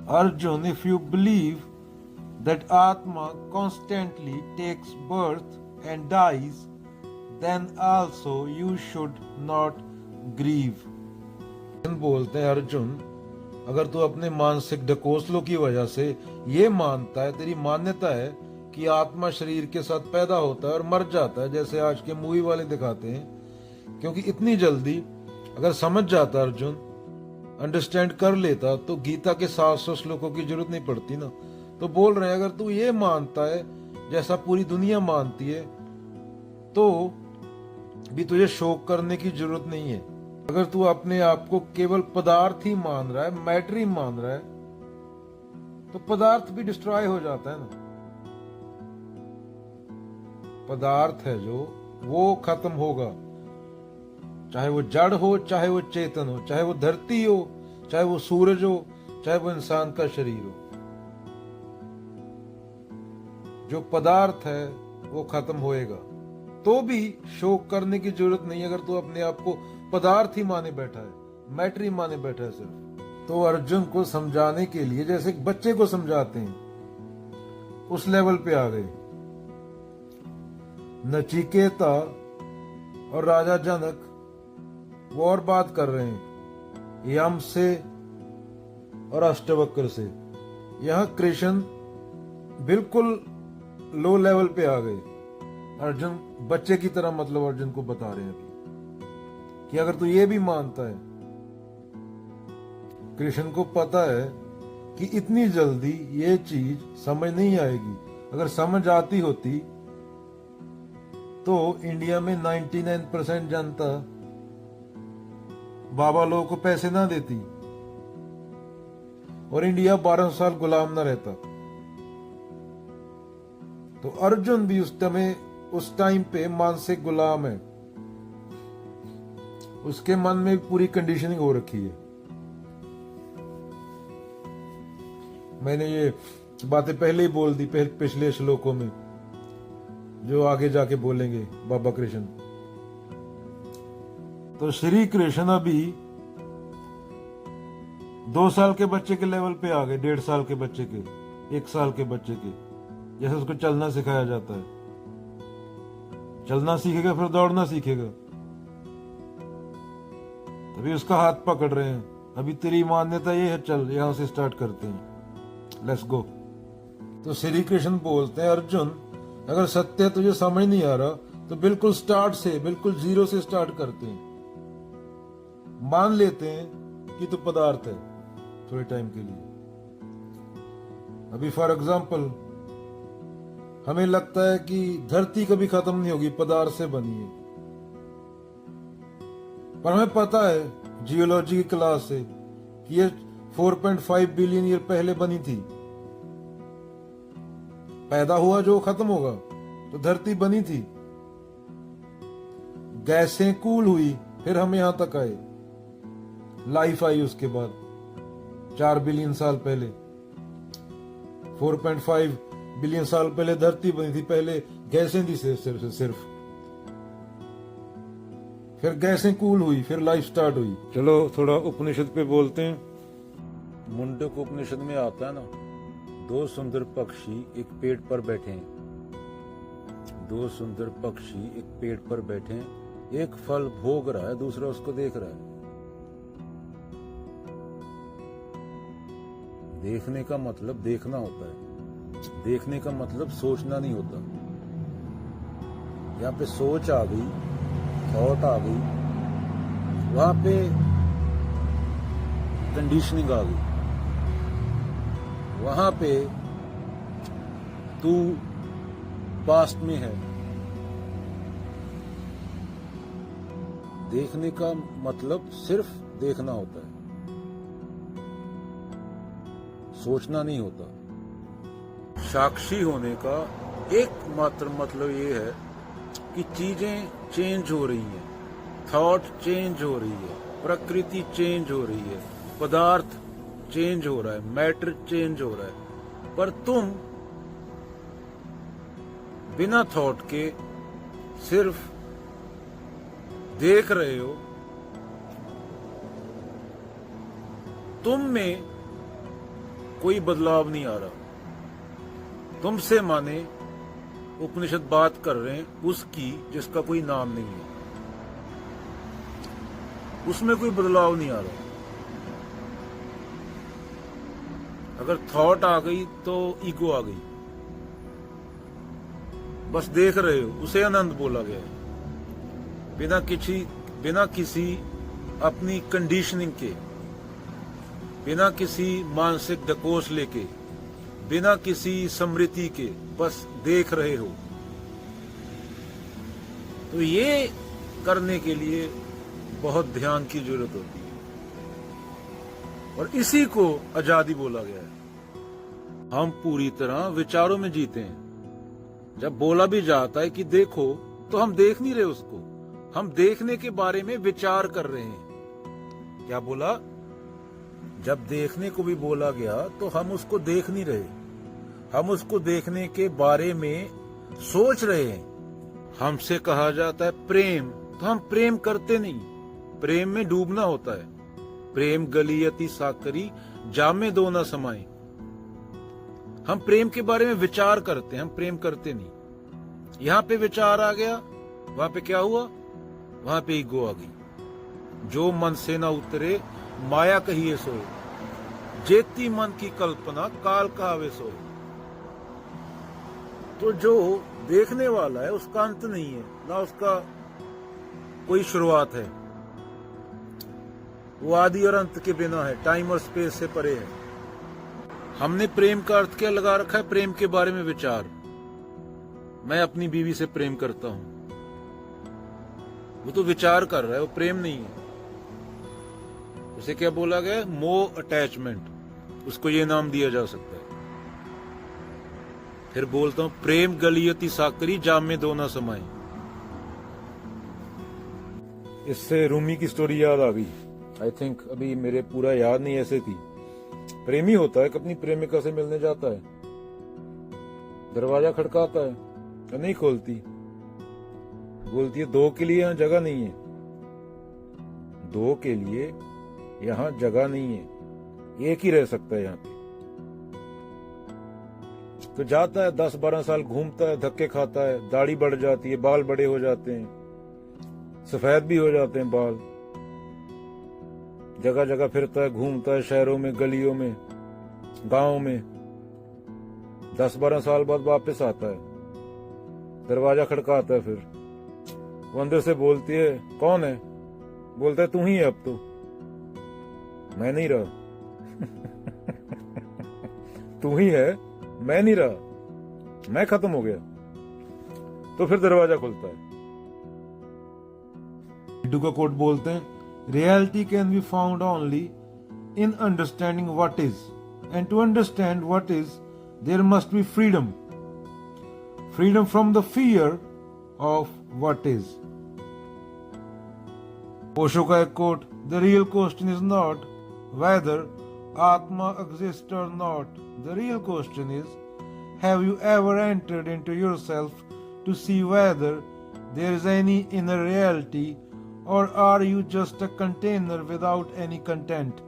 Arjun, if you believe that Atma constantly takes birth and dies, then also you should not grieve. बोलते हैं अर्जुन, अगर तू अपने मानसिक ढकोसलों की वजह से ये मानता है, तेरी मान्यता है कि आत्मा शरीर के साथ पैदा होता है और मर जाता है, जैसे आज के मूवी वाले दिखाते हैं, क्योंकि इतनी जल्दी अगर समझ जाता अर्जुन, अंडरस्टैंड कर लेता, तो गीता के 700 श्लोकों की जरूरत नहीं पड़ती ना। तो बोल रहे हैं अगर तू ये मानता है जैसा पूरी दुनिया मानती है, तो भी तुझे शोक करने की जरूरत नहीं है। अगर तू अपने आप को केवल पदार्थ ही मान रहा है, मैटर ही मान रहा है, तो पदार्थ भी डिस्ट्रॉय हो जाता है ना। पदार्थ है जो, वो खत्म होगा, चाहे वो जड़ हो, चाहे वो चेतन हो, चाहे वो धरती हो, चाहे वो सूरज हो, चाहे वो इंसान का शरीर हो। जो पदार्थ है वो खत्म होएगा, तो भी शोक करने की जरूरत नहीं अगर तू अपने आप को पदार्थ ही माने बैठा है, मैटर ही माने बैठा है सिर्फ। तो अर्जुन को समझाने के लिए जैसे एक बच्चे को समझाते हैं, उस लेवल पे आ गए। नचिकेता और राजा जनक वो और बात कर रहे हैं यम से और अष्टवक्र से। यहां कृष्ण बिल्कुल लो लेवल पे आ गए। अर्जुन बच्चे की तरह मतलब अर्जुन को बता रहे हैं कि अगर तू ये भी मानता है, कृष्ण को पता है कि इतनी जल्दी ये चीज समझ नहीं आएगी। अगर समझ आती होती तो इंडिया में 99% जनता बाबा लोगों को पैसे ना देती और इंडिया 12 साल गुलाम ना रहता। तो अर्जुन भी उस टाइम पे मानसिक गुलाम है। उसके मन में पूरी कंडीशनिंग हो रखी है। मैंने ये बातें पहले ही बोल दी पिछले श्लोकों में, जो आगे जाके बोलेंगे बाबा कृष्ण। तो श्री कृष्ण अभी 2 साल के बच्चे के लेवल पे आ गए, 1.5 साल के बच्चे के, 1 साल के बच्चे के, जैसे उसको चलना सिखाया जाता है। चलना सीखेगा फिर दौड़ना सीखेगा, तभी उसका हाथ पकड़ रहे हैं। अभी तेरी मान्यता ये है, चल यहां से स्टार्ट करते हैं, लेट्स गो। तो श्री कृष्ण बोलते हैं अर्जुन, अगर सत्य तुझे समझ नहीं आ रहा तो बिल्कुल स्टार्ट से, बिल्कुल जीरो से स्टार्ट करते हैं। मान लेते हैं कि तू पदार्थ है थोड़े टाइम के लिए। अभी फॉर एग्जाम्पल हमें लगता है कि धरती कभी खत्म नहीं होगी, पदार्थ से बनी है, पर हमें पता है जियोलॉजी की क्लास से कि ये 4.5 बिलियन ईयर पहले बनी थी। पैदा हुआ जो खत्म होगा, तो धरती बनी थी, गैसें कूल हुई, फिर हम यहां तक आए, लाइफ आई उसके बाद 4 बिलियन साल पहले। 4.5 बिलियन साल पहले धरती बनी थी, पहले गैसें थी सिर्फ, फिर गैसें कूल हुई, फिर लाइफ स्टार्ट हुई। चलो थोड़ा उपनिषद पे बोलते हैं। मुंडक उपनिषद में आता है ना, 2 सुंदर पक्षी एक पेड़ पर बैठे हैं। 2 सुंदर पक्षी एक पेड़ पर बैठे हैं, एक फल भोग रहा है, दूसरा उसको देख रहा है। देखने का मतलब देखना होता है, देखने का मतलब सोचना नहीं होता। यहाँ पे सोच आ गई, थॉट आ गई, वहां पे कंडीशनिंग आ गई, वहां पे तू पास्ट में है। देखने का मतलब सिर्फ देखना होता है, सोचना नहीं होता। साक्षी होने का एकमात्र मतलब ये है कि चीजें चेंज हो रही हैं, थॉट चेंज हो रही है, प्रकृति चेंज हो रही है, पदार्थ चेंज हो रहा है, मैटर चेंज हो रहा है, पर तुम बिना थॉट के सिर्फ देख रहे हो। तुम में कोई बदलाव नहीं आ रहा। तुमसे माने उपनिषद बात कर रहे हैं उसकी जिसका कोई नाम नहीं है, उसमें कोई बदलाव नहीं आ रहा। अगर थॉट आ गई तो ईगो आ गई, बस देख रहे हो, उसे आनंद बोला गया है। बिना किसी अपनी कंडीशनिंग के, बिना किसी मानसिक डकोस लेके, बिना किसी स्मृति के, बस देख रहे हो। तो ये करने के लिए बहुत ध्यान की जरूरत होती है, और इसी को आजादी बोला गया है। हम पूरी तरह विचारों में जीते हैं। जब बोला भी जाता है कि देखो, तो हम देख नहीं रहे उसको, हम देखने के बारे में विचार कर रहे हैं। क्या बोला? जब देखने को भी बोला गया तो हम उसको देख नहीं रहे, हम उसको देखने के बारे में सोच रहे हैं। हमसे कहा जाता है प्रेम, तो हम प्रेम करते नहीं, प्रेम में डूबना होता है। प्रेम गलियति साकरी जामे दो न समाए। हम प्रेम के बारे में विचार करते हैं, हम प्रेम करते नहीं। यहां पे विचार आ गया, वहां पे क्या हुआ? वहां पे ईगो आ गई। जो मन से ना उतरे माया कहिए सोए, जेती मन की कल्पना काल कहावे सोए। तो जो देखने वाला है उसका अंत नहीं है, ना उसका कोई शुरुआत है। वो आदि और अंत के बिना है, टाइम और स्पेस से परे है। हमने प्रेम का अर्थ क्या लगा रखा है? प्रेम के बारे में विचार। मैं अपनी बीवी से प्रेम करता हूं, वो तो विचार कर रहा है, वो प्रेम नहीं है। उसे क्या बोला गया? मोह अटैचमेंट, उसको ये नाम दिया जा सकता है। फिर बोलता हूं प्रेम गलियति साकरी जाम में दो ना समाए। इससे रूमी की स्टोरी याद आ गई। आई थिंक अभी मेरे पूरा याद नहीं, ऐसे थी। प्रेमी होता है, अपनी प्रेमिका से मिलने जाता है, दरवाजा खड़काता है, तो नहीं खोलती, बोलती है दो के लिए यहाँ जगह नहीं है, दो के लिए यहाँ जगह नहीं है, एक ही रह सकता है यहाँ पे। तो जाता है, 10-12 साल घूमता है, धक्के खाता है, दाढ़ी बढ़ जाती है, बाल बड़े हो जाते हैं, सफेद भी हो जाते हैं बाल। जगह जगह फिरता है, घूमता है, शहरों में, गलियों में, गांव में। 10-12 साल बाद वापस आता है, दरवाजा खड़काता है। फिर वो अंदर से बोलती है कौन है? बोलता है तू ही है अब तो, मैं नहीं रहा। तू ही है, मैं नहीं रहा, मैं खत्म हो गया। तो फिर दरवाजा खुलता है। हिंदू का कोट बोलते हैं, reality can be found only in understanding what is, and to understand what is there must be freedom, freedom from the fear of what is. Osho का एक quote, the real question is not whether Atma exists or not. The real question is, have you ever entered into yourself to see whether there is any inner reality, or are you just a container without any content?